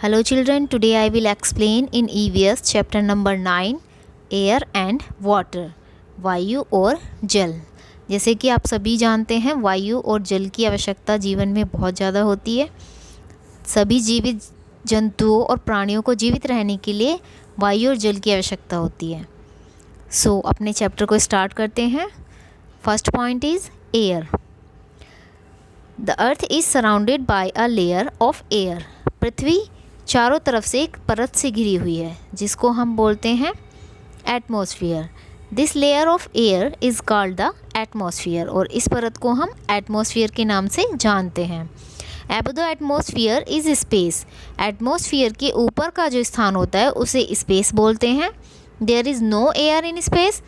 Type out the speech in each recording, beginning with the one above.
Hello children, today I will explain in EVS chapter number 9 air and water वायु और जल। जैसे कि आप सभी जानते हैं वायु और जल की आवश्यकता जीवन में बहुत ज़्यादा होती है। सभी जीवित जंतुओं और प्राणियों को जीवित रहने के लिए वायु और जल की आवश्यकता होती है। अपने चैप्टर को स्टार्ट करते हैं। First point is air. The earth is surrounded by a layer of air. पृथ्वी चारों तरफ से एक परत से घिरी हुई है जिसको हम बोलते हैं atmosphere. This layer of air is called the atmosphere, और इस परत को हम एटमॉस्फेयर के नाम से जानते हैं। Above the atmosphere is space. Atmosphere के ऊपर का जो स्थान होता है उसे स्पेस बोलते हैं। There is no air in space.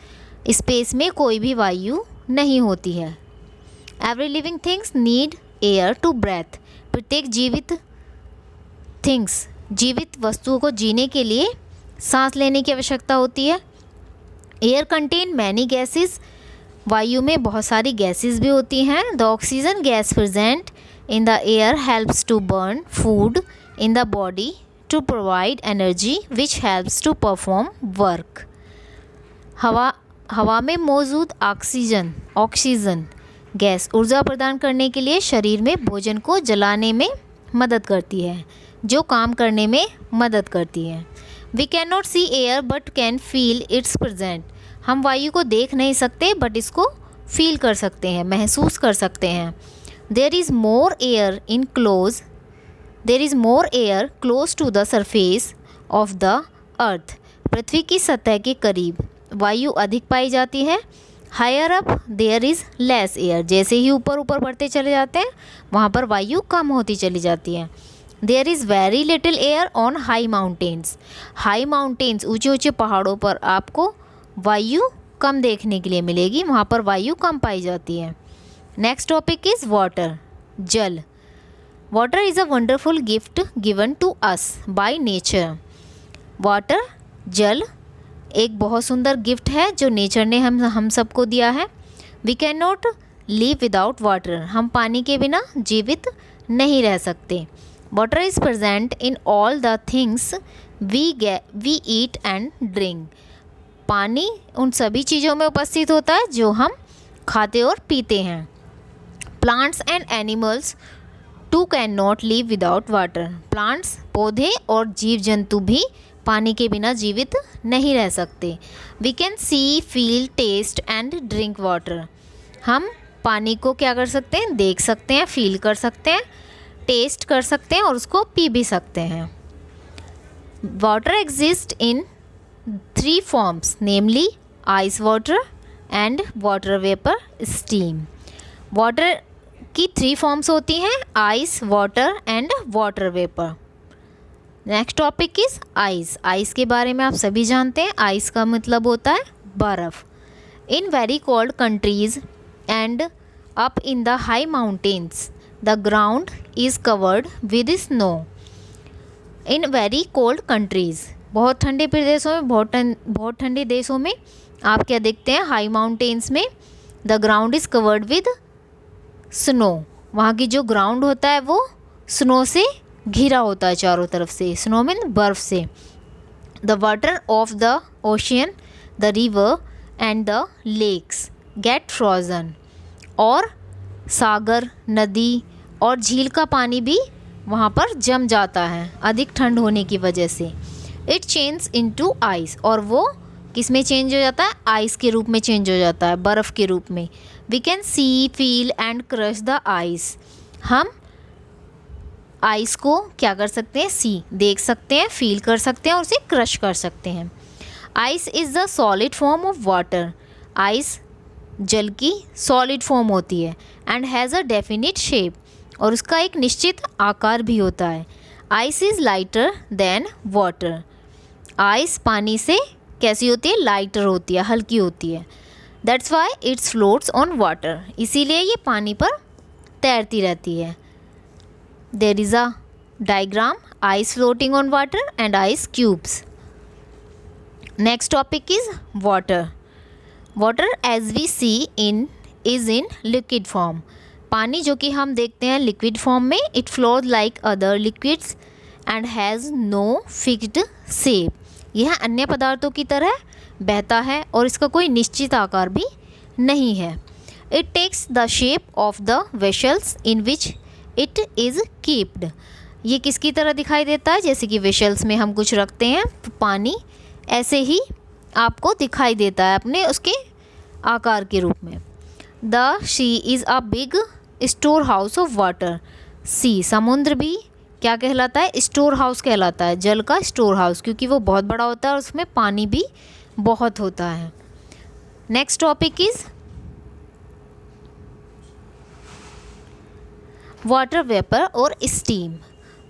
Space में कोई भी वायु नहीं होती है। Every living things need air to breathe. प्रत्येक जीवित वस्तुओं को जीने के लिए सांस लेने की आवश्यकता होती है। Air contain many gases. वायु में बहुत सारी गैसेस भी होती हैं। The oxygen gas present in the air helps to burn food in the body to provide energy which helps to perform work. हवा में मौजूद ऑक्सीजन गैस ऊर्जा प्रदान करने के लिए शरीर में भोजन को जलाने में मदद करती है, जो काम करने में मदद करती है। We can not see air but can feel its present. हम वायु को देख नहीं सकते बट इसको फील कर सकते हैं, महसूस कर सकते हैं। There is more air close to the surface of the earth. पृथ्वी की सतह के करीब वायु अधिक पाई जाती है। Higher up there is less air. जैसे ही ऊपर बढ़ते चले जाते हैं वहाँ पर वायु कम होती चली जाती है। There is very little air on high mountains. High mountains ऊंचे पहाड़ों पर आपको वायु कम देखने के लिए मिलेगी, वहाँ पर वायु कम पाई जाती है। नेक्स्ट टॉपिक इज़ वाटर, जल। Water is a wonderful gift given to us by nature. Water, जल एक बहुत सुंदर गिफ्ट है जो नेचर ने हम सबको दिया है। We can not live without water. हम पानी के बिना जीवित नहीं रह सकते। Water is present in all the things we eat and drink. पानी उन सभी चीज़ों में उपस्थित होता है जो हम खाते और पीते हैं। Plants and animals too can not live without water. Plants, पौधे और जीव जंतु भी पानी के बिना जीवित नहीं रह सकते। We can see, feel, taste and drink water. हम पानी को क्या कर सकते हैं? देख सकते हैं, फील कर सकते हैं, टेस्ट कर सकते हैं और उसको पी भी सकते हैं। Water exist in 3 forms, namely ice water and water vapour, steam. Water की 3 फॉर्म्स होती हैं, ice, water and water vapour. Next topic is ice. Ice के बारे में आप सभी जानते हैं। आइस का मतलब होता है बर्फ़। In very cold countries and up in the high mountains the ground is covered with snow. In very cold countries, बहुत ठंडे प्रदेशों में, बहुत ठंडे देशों में आप क्या देखते हैं? हाई माउंटेन्स में the ground is covered with snow. वहाँ की जो ग्राउंड होता है वो स्नो से घिरा होता है चारों तरफ से। स्नो मीन बर्फ़ से। The water of the ocean, the river and the lakes get frozen. और सागर, नदी और झील का पानी भी वहाँ पर जम जाता है अधिक ठंड होने की वजह से। It change into ice. और वो किस में चेंज हो जाता है? आइस के रूप में चेंज हो जाता है, बर्फ़ के रूप में। We can see, feel and crush the ice. हम आइस को क्या कर सकते हैं? सी, देख सकते हैं, फील कर सकते हैं और उसे क्रश कर सकते हैं। Ice is the solid form of water. Ice जल की सॉलिड फॉर्म होती है and has a definite shape, और उसका एक निश्चित आकार भी होता है। Ice is lighter than water. Ice पानी से कैसी होती है? लाइटर होती है, हल्की होती है। That's why it's floats on water. इसीलिए ये पानी पर तैरती रहती है। There is a diagram, ice floating on water and ice cubes. Next topic is water. Water as we see is in liquid form. पानी जो कि हम देखते हैं लिक्विड फॉर्म में, it flows like other liquids and has no fixed shape. यह अन्य पदार्थों की तरह बहता है और इसका कोई निश्चित आकार भी नहीं है। It takes the shape of the vessels in which it is kept. ये किसकी तरह दिखाई देता है? जैसे कि वेसल्स में हम कुछ रखते हैं पानी, ऐसे ही आपको दिखाई देता है अपने उसके आकार के रूप में। The sea is a big store house of water. Sea समुद्र भी क्या कहलाता है? स्टोर हाउस कहलाता है, जल का स्टोर हाउस, क्योंकि वो बहुत बड़ा होता है और उसमें पानी भी बहुत होता है। Next topic is water vapour और स्टीम।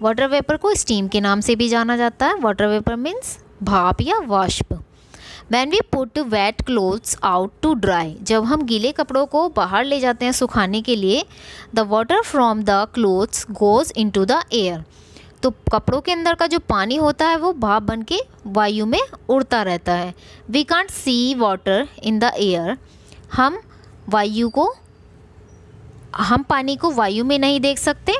वाटर वेपर को स्टीम के नाम से भी जाना जाता है। वाटर वेपर मीन्स भाप या वाष्प। When we put wet clothes out to dry, जब हम गीले कपड़ों को बाहर ले जाते हैं सुखाने के लिए, the water from the clothes goes into the air, तो कपड़ों के अंदर का जो पानी होता है वो भाप बन के वायु में उड़ता रहता है। We can't see water in the air, हम पानी को वायु में नहीं देख सकते,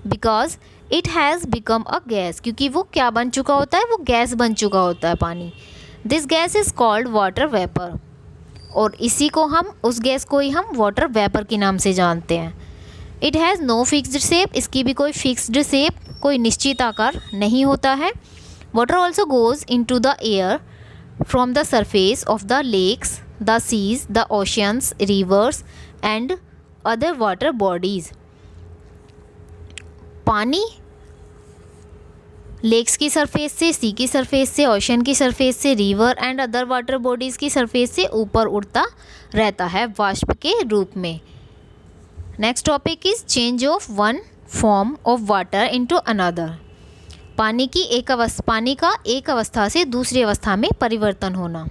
because it has become a gas, क्योंकि वो क्या बन चुका होता है? वो गैस बन चुका होता है पानी। This gas is called water vapour, और इसी को हम, उस गैस को ही हम वाटर वेपर के नाम से जानते हैं। It has no fixed shape, इसकी भी कोई फिक्स्ड शेप, कोई निश्चित आकार नहीं होता है। Water also goes in to the air from the surface of the lakes, the seas, the oceans, rivers and other water bodies. पानी लेक्स की सरफेस से, सी की सरफेस से, ओशन की सरफेस से, river and other water bodies की surface से ऊपर उड़ता रहता है वाष्प के रूप में। Next topic is change of one form of water into another. पानी का एक अवस्था से दूसरी अवस्था में परिवर्तन होना।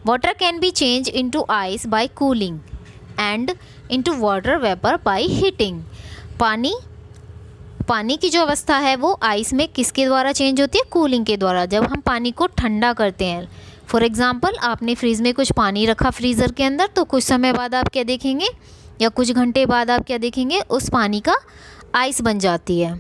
Water can be change into ice by cooling and into water vapour by heating. पानी की जो अवस्था है वो आइस में किसके द्वारा चेंज होती है? कूलिंग के द्वारा। जब हम पानी को ठंडा करते हैं, फॉर एग्ज़ाम्पल आपने फ्रिज में कुछ पानी रखा फ्रीज़र के अंदर, तो कुछ समय बाद आप क्या देखेंगे, या कुछ घंटे बाद आप क्या देखेंगे, उस पानी का आइस बन जाती है।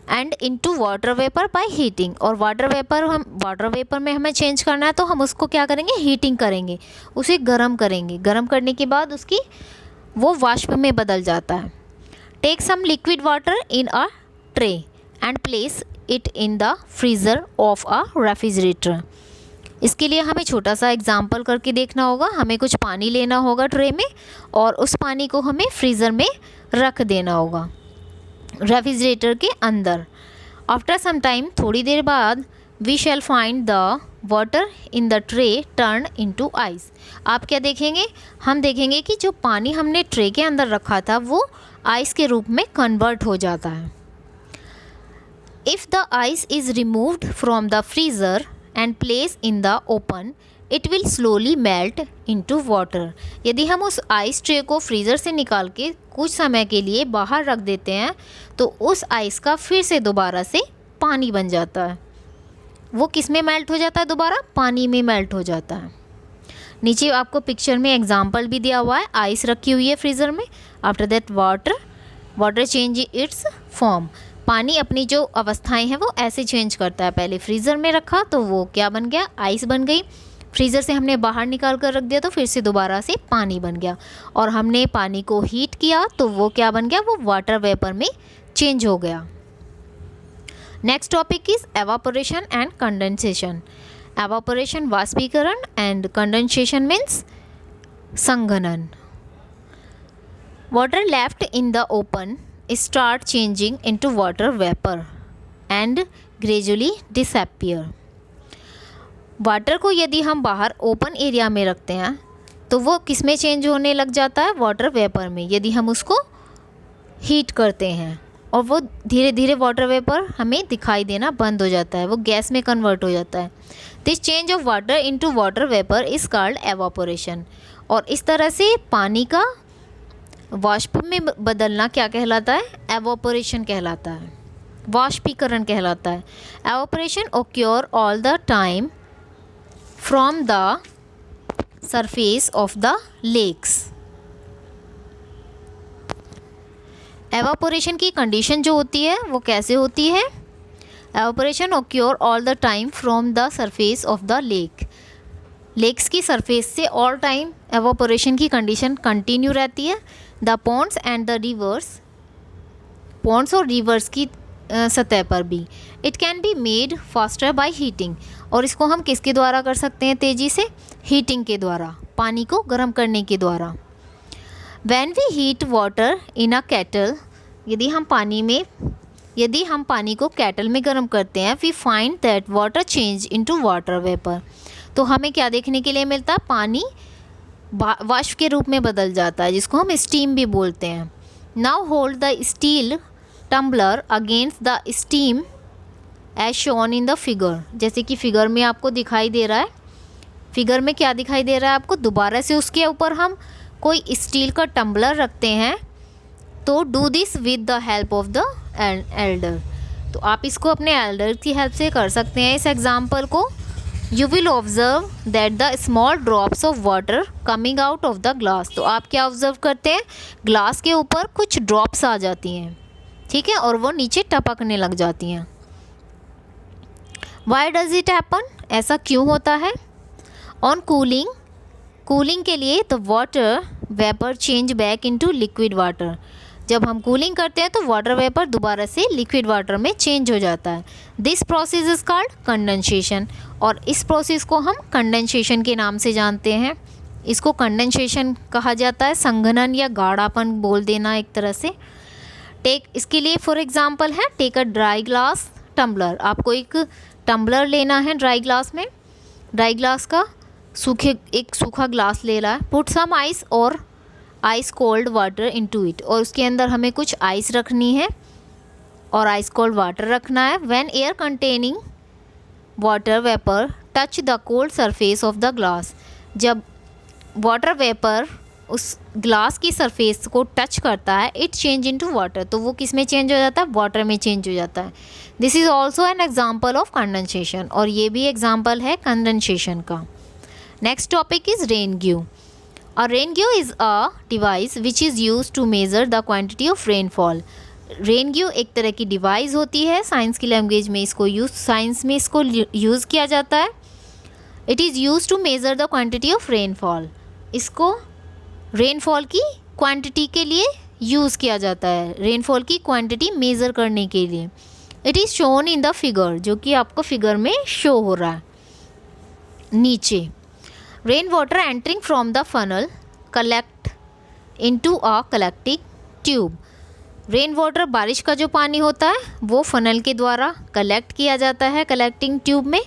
And into water vapour by heating, और वाटर वेपर में हमें चेंज करना है तो हम उसको क्या करेंगे? हीटिंग करेंगे, उसे गर्म करेंगे। गर्म करने के बाद उसकी वो वाष्प में बदल जाता है। Take some liquid water in a tray and place it in the freezer of a refrigerator. इसके लिए हमें छोटा सा एग्जाम्पल करके देखना होगा। हमें कुछ पानी लेना होगा ट्रे में, और उस पानी को हमें फ्रीज़र में रख देना होगा, रेफ्रिजरेटर के अंदर। आफ्टर सम टाइम, थोड़ी देर बाद, we shall find the water in the tray turn into ice. आप क्या देखेंगे? हम देखेंगे कि जो पानी हमने ट्रे के अंदर रखा था वो आइस के रूप में कन्वर्ट हो जाता है। If the ice is removed from the freezer and place in the open, it will slowly melt into water. यदि हम उस आइस ट्रे को फ्रीज़र से निकाल के कुछ समय के लिए बाहर रख देते हैं तो उस आइस का फिर से दोबारा से पानी बन जाता है। वो किस में मेल्ट हो जाता है? दोबारा पानी में मेल्ट हो जाता है। नीचे आपको पिक्चर में एग्जाम्पल भी दिया हुआ है, आइस रखी हुई है फ्रीज़र में। After that water change it's form. पानी अपनी जो अवस्थाएं हैं वो ऐसे चेंज करता है। पहले फ्रीज़र में रखा तो वो क्या बन गया? आइस बन गई। फ्रीज़र से हमने बाहर निकाल कर रख दिया तो फिर से दोबारा से पानी बन गया, और हमने पानी को हीट किया तो वो क्या बन गया? वो वाटर वेपर में चेंज हो गया। Next topic is evaporation and condensation. Evaporation वाष्पीकरण एंड कंडेंसेशन मीन्स संघनन। Water left in the open start changing into water vapour and gradually disappear. Water को यदि हम बाहर ओपन एरिया में रखते हैं तो वो किस में चेंज होने लग जाता है? वाटर वेपर में। यदि हम उसको हीट करते हैं और वो धीरे धीरे वाटर वेपर हमें दिखाई देना बंद हो जाता है, वो गैस में कन्वर्ट हो जाता है। This change of water into water vapour is called evaporation. और इस तरह से पानी का वाष्प में बदलना क्या कहलाता है? एवापोरेशन कहलाता है, वाष्पीकरण कहलाता है। Evaporation occur all the time from the surface of the lakes. Evaporation की कंडीशन जो होती है वो कैसे होती है? Evaporation occur all the time from the surface of the lake. Lakes की सरफेस से ऑल टाइम एवापोरेशन की कंडीशन कंटिन्यू रहती है। The ponds and the rivers, ponds और रिवर्स की सतह पर भी। It can be made faster by heating, और इसको हम किसके द्वारा कर सकते हैं तेज़ी से? हीटिंग के द्वारा, पानी को गर्म करने के द्वारा। When we heat water in a kettle, यदि हम पानी को केटल में गर्म करते हैं, we find that water change into water vapour, तो हमें क्या देखने के लिए मिलता है? पानी वाष्प के रूप में बदल जाता है, जिसको हम स्टीम भी बोलते हैं। Now hold the steel tumbler against the steam as shown in the figure, जैसे कि फिगर में आपको दिखाई दे रहा है। फिगर में क्या दिखाई दे रहा है आपको? दोबारा से उसके ऊपर हम कोई स्टील का टम्बलर रखते हैं, तो do this with the help of the Elder, तो आप इसको अपने एल्डर की हेल्प से कर सकते हैं इस एग्जाम्पल को। You will observe that the small drops of water coming out of the glass, तो आप क्या ऑब्जर्व करते हैं? ग्लास के ऊपर कुछ ड्रॉप्स आ जाती हैं, ठीक है, और वो नीचे टपकने लग जाती हैं। वाई डज इट हैपन, ऐसा क्यों होता है? ऑन कूलिंग के लिए the water vapour change back into liquid water, जब हम कूलिंग करते हैं तो वाटर वेपर दोबारा से लिक्विड वाटर में चेंज हो जाता है। This process is called condensation, और इस प्रोसेस को हम कंडेंसेशन के नाम से जानते हैं। इसको कंडेंसेशन कहा जाता है, संघनन या गाढ़ापन बोल देना एक तरह से। इसके लिए फॉर एग्जांपल है, take a dry glass tumbler, आपको एक टम्बलर लेना है ड्राई ग्लास में, ड्राई ग्लास का एक सूखा ग्लास ले रहा है। पुट सम आइस और ice cold water into it, और उसके अंदर हमें कुछ आइस रखनी है और आइस कोल्ड वाटर रखना है। When air containing water vapour touch the cold surface of the glass, जब वाटर वेपर उस ग्लास की सरफेस को टच करता है, इट चेंज इनटू वाटर, तो वो किस में चेंज हो जाता है? वाटर में चेंज हो जाता है। This is also an example of condensation, और ये भी एग्जाम्पल है कंडेंसेशन का। Next topic is rain gauge. A raingew is a device which is used to measure the quantity of rainfall. रेनग्यू एक तरह की डिवाइस होती है, साइंस की लैंग्वेज में इसको साइंस में इसको यूज़ किया जाता है। It is use to measure the quantity of rainfall, इसको रेनफॉल की क्वांटिटी के लिए यूज़ किया जाता है, रेनफॉल की क्वांटिटी मेज़र करने के लिए। It is shown in the figure, जो कि आपको फिगर में शो हो रहा है नीचे। Rain water entering from the funnel collect into a collecting tube. Rain water, बारिश का जो पानी होता है वो फनल के द्वारा कलेक्ट किया जाता है कलेक्टिंग ट्यूब में।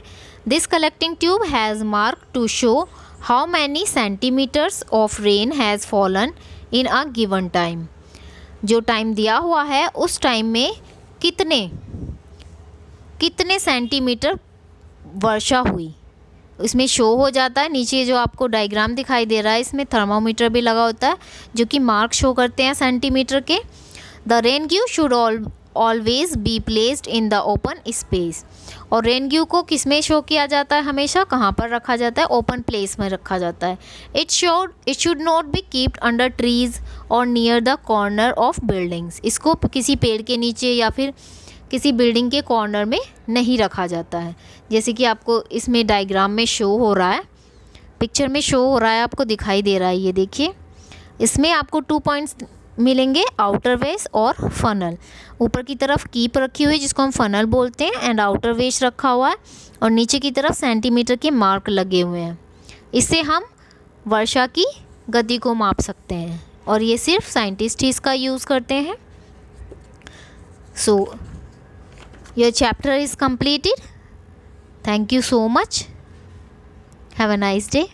This collecting tube has mark to show how many centimetres of rain has fallen in a given time. जो टाइम दिया हुआ है उस टाइम में कितने सेंटीमीटर वर्षा हुई, इसमें शो हो जाता है। नीचे जो आपको डायग्राम दिखाई दे रहा है, इसमें थर्मामीटर भी लगा होता है जो कि मार्क शो करते हैं सेंटीमीटर के। The rain gauge should always be placed in the open space. और रेनग्यू को किस में शो किया जाता है? हमेशा कहाँ पर रखा जाता है? ओपन प्लेस में रखा जाता है। It should not be keeped under trees और near the corner of buildings. इसको किसी पेड़ के नीचे या फिर किसी बिल्डिंग के कॉर्नर में नहीं रखा जाता है, जैसे कि आपको इसमें डायग्राम में शो हो रहा है, पिक्चर में शो हो रहा है, आपको दिखाई दे रहा है। ये देखिए, इसमें आपको 2 पॉइंट्स मिलेंगे, आउटर वेस और फनल। ऊपर की तरफ कीप रखी हुई जिसको हम फनल बोलते हैं, एंड आउटर वेस रखा हुआ है, और नीचे की तरफ सेंटीमीटर के मार्क लगे हुए हैं। इससे हम वर्षा की गति को माप सकते हैं, और ये सिर्फ साइंटिस्ट ही इसका यूज़ करते हैं। सो your chapter is completed. Thank you so much. Have a nice day.